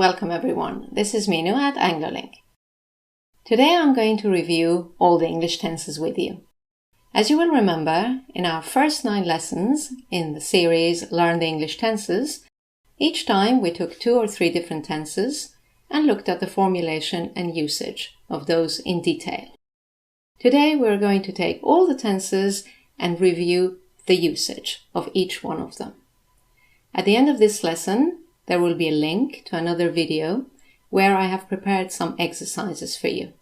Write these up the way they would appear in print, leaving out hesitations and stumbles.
welcome everyone. This is Minu at AngloLink. Today I'm going to review all the English tenses with you. As you will remember, in our first 9 lessons in the series Learn the English Tenses, each time we took 2 or 3 different tenses and looked at the formulation and usage of those in detail. Today we're going to take all the tenses and review the usage of each one of them. At the end of this lesson, there will be a link to another video where I have prepared some exercises for you.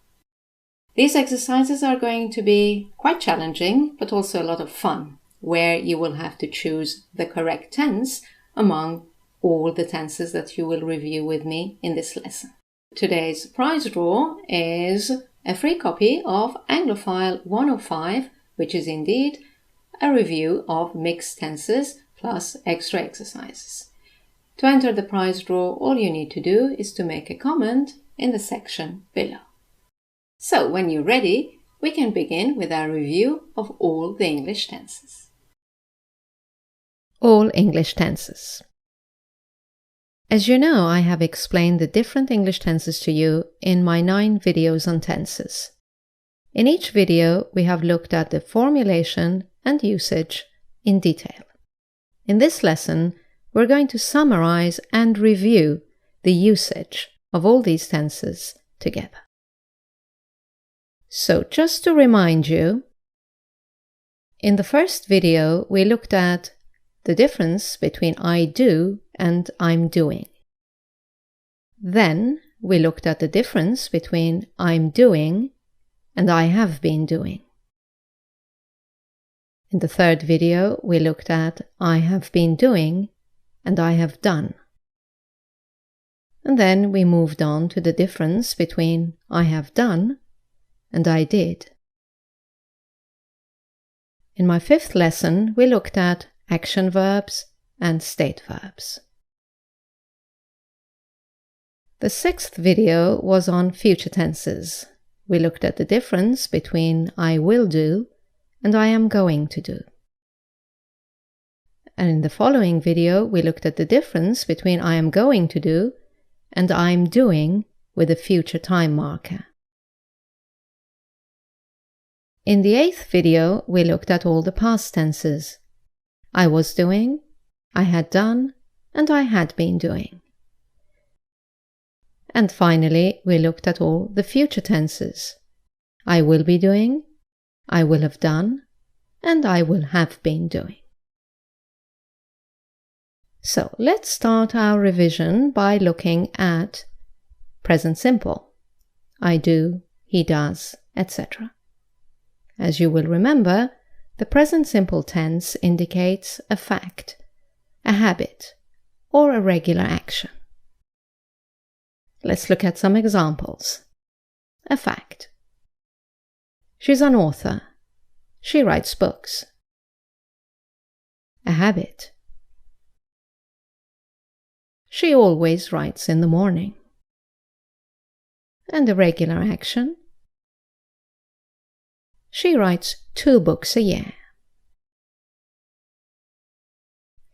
These exercises are going to be quite challenging, but also a lot of fun, where you will have to choose the correct tense among all the tenses that you will review with me in this lesson. Today's prize draw is a free copy of Anglophile 105, which is indeed a review of mixed tenses plus extra exercises. To enter the prize draw, all you need to do is to make a comment in the section below. So, when you're ready, we can begin with our review of all the English tenses. All English tenses. As you know, I have explained the different English tenses to you in my 9 videos on tenses. In each video, we have looked at the formulation and usage in detail. In this lesson, we're going to summarize and review the usage of all these tenses together. So, just to remind you, in the first video, we looked at the difference between I do and I'm doing. Then, we looked at the difference between I'm doing and I have been doing. In the third video, we looked at I have been doing and I have done. And then we moved on to the difference between I have done and I did. In my 5th lesson, we looked at action verbs and state verbs. The 6th video was on future tenses. We looked at the difference between I will do and I am going to do. And in the following video, we looked at the difference between I am going to do and I'm doing with a future time marker. In the 8th video, we looked at all the past tenses. I was doing, I had done, and I had been doing. And finally, we looked at all the future tenses. I will be doing, I will have done, and I will have been doing. So let's start our revision by looking at present simple. I do, he does, etc. As you will remember, the present simple tense indicates a fact, a habit, or a regular action. Let's look at some examples. A fact. She's an author. She writes books. A habit. She always writes in the morning. And a regular action. She writes 2 books a year.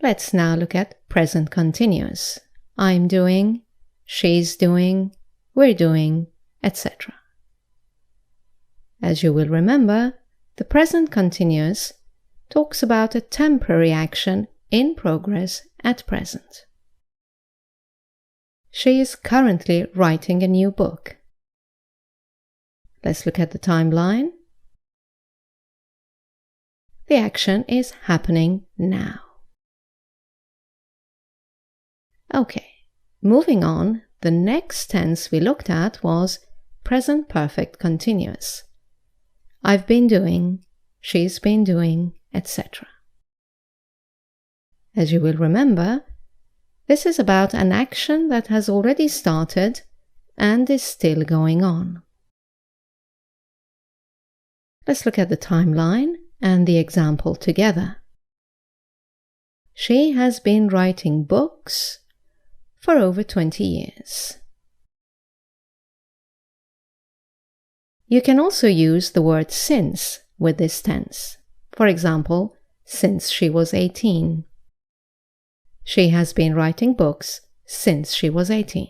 Let's now look at present continuous. I'm doing, she's doing, we're doing, etc. As you will remember, the present continuous talks about a temporary action in progress at present. She is currently writing a new book. Let's look at the timeline. The action is happening now. Okay, moving on, the next tense we looked at was present perfect continuous. I've been doing, she's been doing, etc. As you will remember, this is about an action that has already started and is still going on. Let's look at the timeline and the example together. She has been writing books for over 20 years. You can also use the word since with this tense. For example, since she was 18. She has been writing books since she was 18.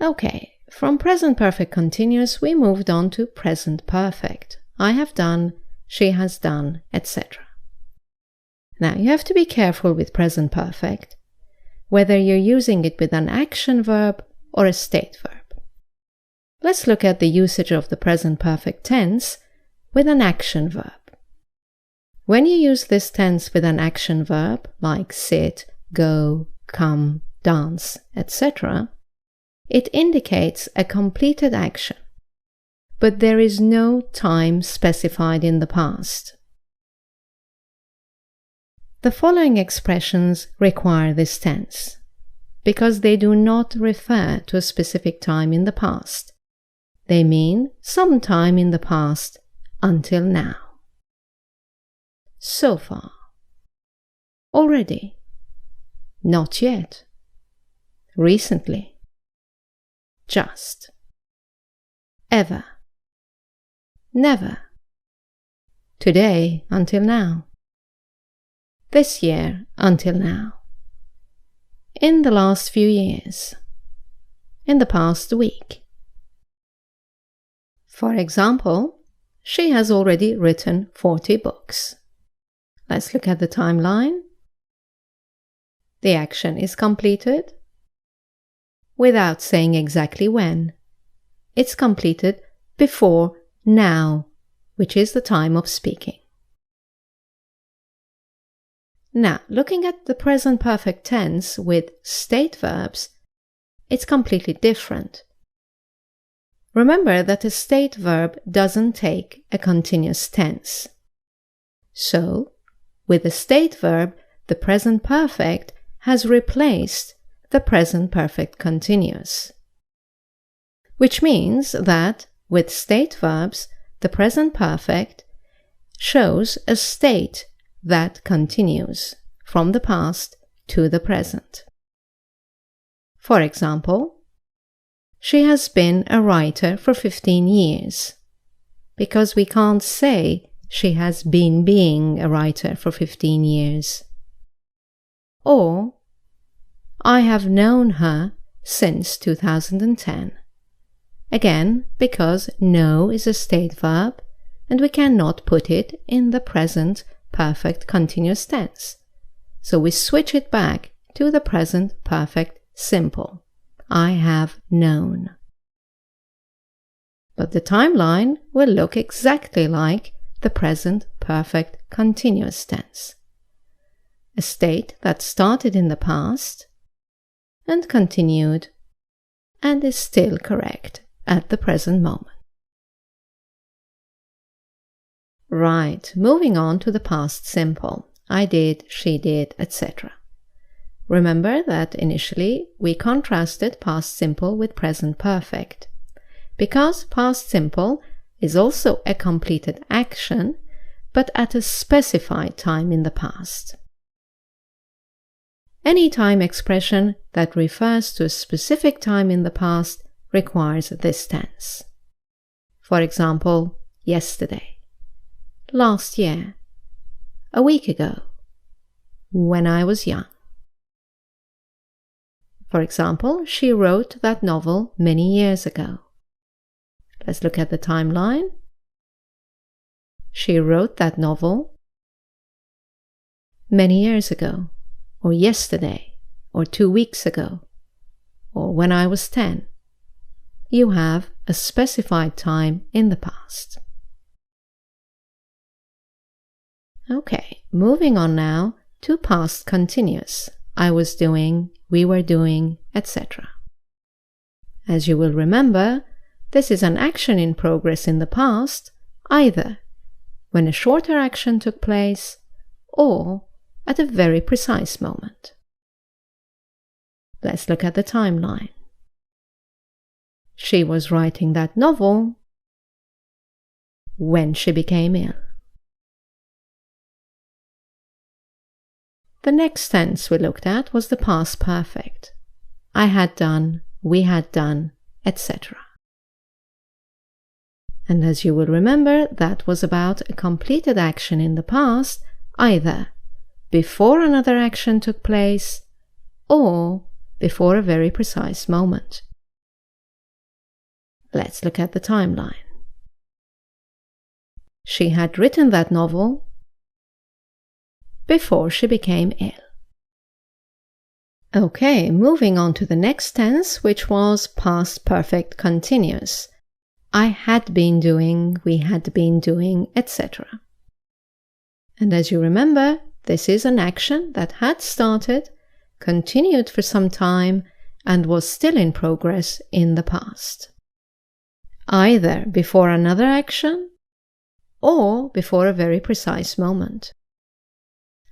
Okay, from present perfect continuous we moved on to present perfect. I have done, she has done, etc. Now you have to be careful with present perfect, whether you're using it with an action verb or a state verb. Let's look at the usage of the present perfect tense with an action verb. When you use this tense with an action verb like sit, go, come, dance, etc., it indicates a completed action, but there is no time specified in the past. The following expressions require this tense because they do not refer to a specific time in the past. They mean some time in the past until now. So far. Already. Not yet. Recently. Just. Ever. Never. Today until now. This year until now. In the last few years. In the past week. For example, she has already written 40 books. Let's look at the timeline. The action is completed without saying exactly when. It's completed before now, which is the time of speaking. Now, looking at the present perfect tense with state verbs, it's completely different. Remember that a state verb doesn't take a continuous tense. So, with the state verb, the present perfect has replaced the present perfect continuous. Which means that, with state verbs, the present perfect shows a state that continues from the past to the present. For example, she has been a writer for 15 years, because we can't say she has been being a writer for 15 years. Or, I have known her since 2010. Again, because know is a state verb, and we cannot put it in the present perfect continuous tense. So we switch it back to the present perfect simple. I have known. But the timeline will look exactly like the present perfect continuous tense. A state that started in the past and continued and is still correct at the present moment. Right, moving on to the past simple. I did, she did, etc. Remember that initially we contrasted past simple with present perfect, because past simple is also a completed action, but at a specified time in the past. Any time expression that refers to a specific time in the past requires this tense. For example, yesterday, last year, a week ago, when I was young. For example, she wrote that novel many years ago. Let's look at the timeline. She wrote that novel many years ago, or yesterday, or 2 weeks ago, or when I was 10. You have a specified time in the past. Okay, moving on now to past continuous. I was doing, we were doing, etc. As you will remember, this is an action in progress in the past, either when a shorter action took place or at a very precise moment. Let's look at the timeline. She was writing that novel when she became ill. The next tense we looked at was the past perfect. I had done, we had done, etc. And as you will remember, that was about a completed action in the past, either before another action took place or before a very precise moment. Let's look at the timeline. She had written that novel before she became ill. Okay, moving on to the next tense, which was past perfect continuous. I had been doing, we had been doing, etc. And as you remember, this is an action that had started, continued for some time, and was still in progress in the past. Either before another action or before a very precise moment.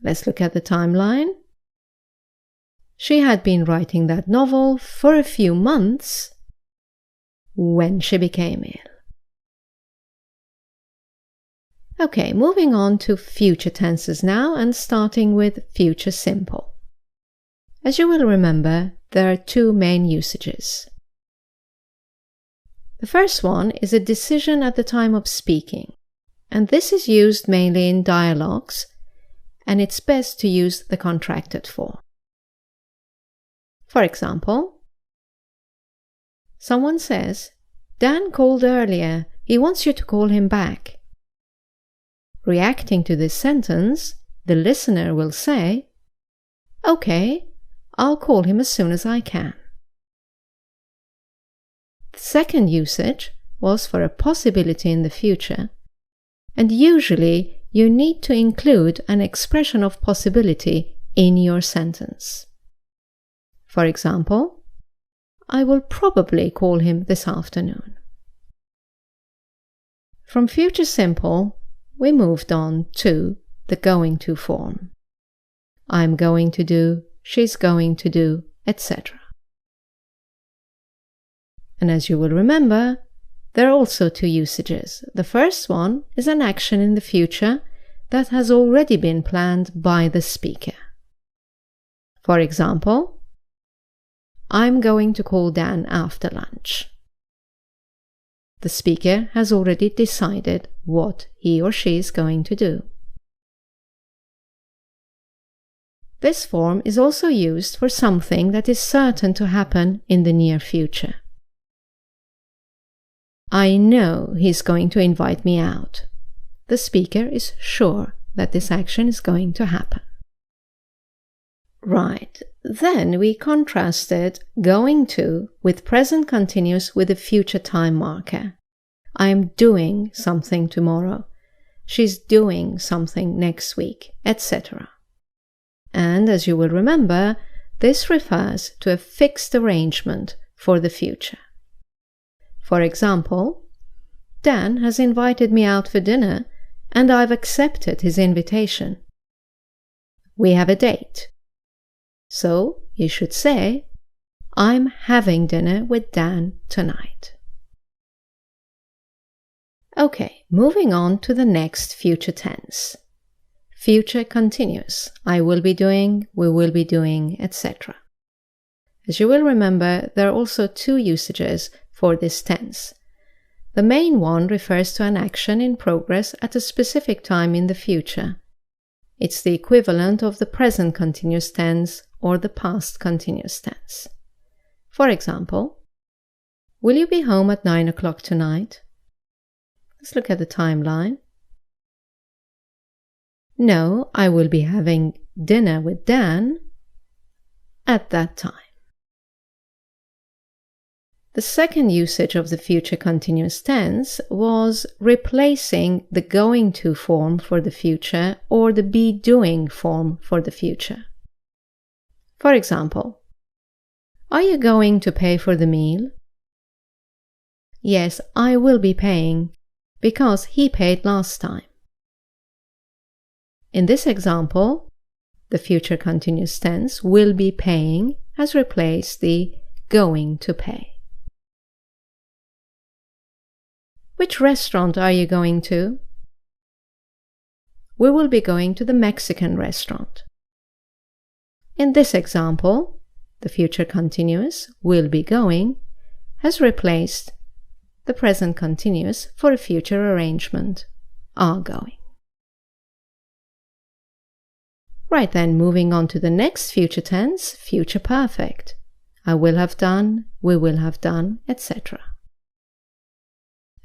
Let's look at the timeline. She had been writing that novel for a few months when she became ill. Okay, moving on to future tenses now and starting with future simple. As you will remember, there are two main usages. The first one is a decision at the time of speaking, and this is used mainly in dialogues, and it's best to use the contracted form. For example, someone says, Dan called earlier, he wants you to call him back. Reacting to this sentence, the listener will say, okay, I'll call him as soon as I can. The second usage was for a possibility in the future, and usually you need to include an expression of possibility in your sentence. For example, I will probably call him this afternoon. From future simple, we moved on to the going to form. I'm going to do, she's going to do, etc. And as you will remember, there are also two usages. The first one is an action in the future that has already been planned by the speaker. For example, I'm going to call Dan after lunch. The speaker has already decided what he or she is going to do. This form is also used for something that is certain to happen in the near future. I know he's going to invite me out. The speaker is sure that this action is going to happen. Right, then we contrasted going to with present continuous with a future time marker. I am doing something tomorrow. She's doing something next week, etc. And as you will remember, this refers to a fixed arrangement for the future. For example, Dan has invited me out for dinner and I've accepted his invitation. We have a date. So you should say, I'm having dinner with Dan tonight. Okay, moving on to the next future tense. Future continuous. I will be doing, we will be doing, etc. As you will remember, there are also two usages for this tense. The main one refers to an action in progress at a specific time in the future. It's the equivalent of the present continuous tense or the past continuous tense. For example, will you be home at 9 o'clock tonight? Let's look at the timeline. No, I will be having dinner with Dan at that time. The second usage of the future continuous tense was replacing the going to form for the future or the be doing form for the future. For example, are you going to pay for the meal? Yes, I will be paying because he paid last time. In this example, the future continuous tense will be paying has replaced the going to pay. Which restaurant are you going to? We will be going to the Mexican restaurant. In this example, the future continuous will be going has replaced the present continuous for a future arrangement, are going. Right then, moving on to the next future tense, future perfect. I will have done, we will have done, etc.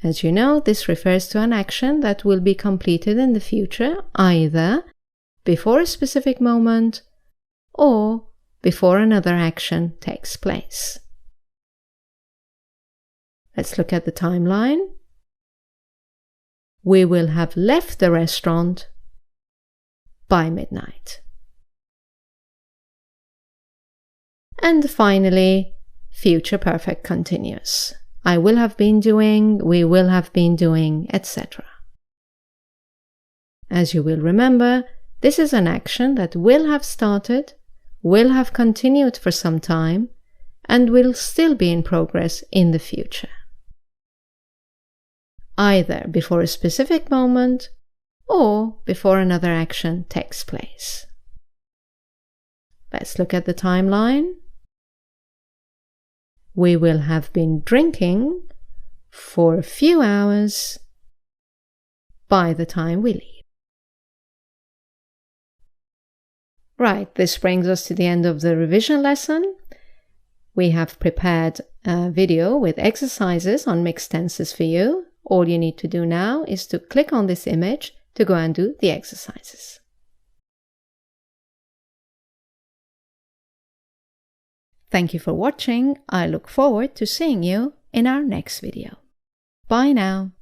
As you know, this refers to an action that will be completed in the future, either before a specific moment or before another action takes place. Let's look at the timeline. We will have left the restaurant by midnight. And finally, future perfect continuous. I will have been doing, we will have been doing, etc. As you will remember, this is an action that will have started, will have continued for some time, and will still be in progress in the future, either before a specific moment or before another action takes place. Let's look at the timeline. We will have been drinking for a few hours by the time we leave. Right, this brings us to the end of the revision lesson. We have prepared a video with exercises on mixed tenses for you. All you need to do now is to click on this image to go and do the exercises. Thank you for watching. I look forward to seeing you in our next video. Bye now.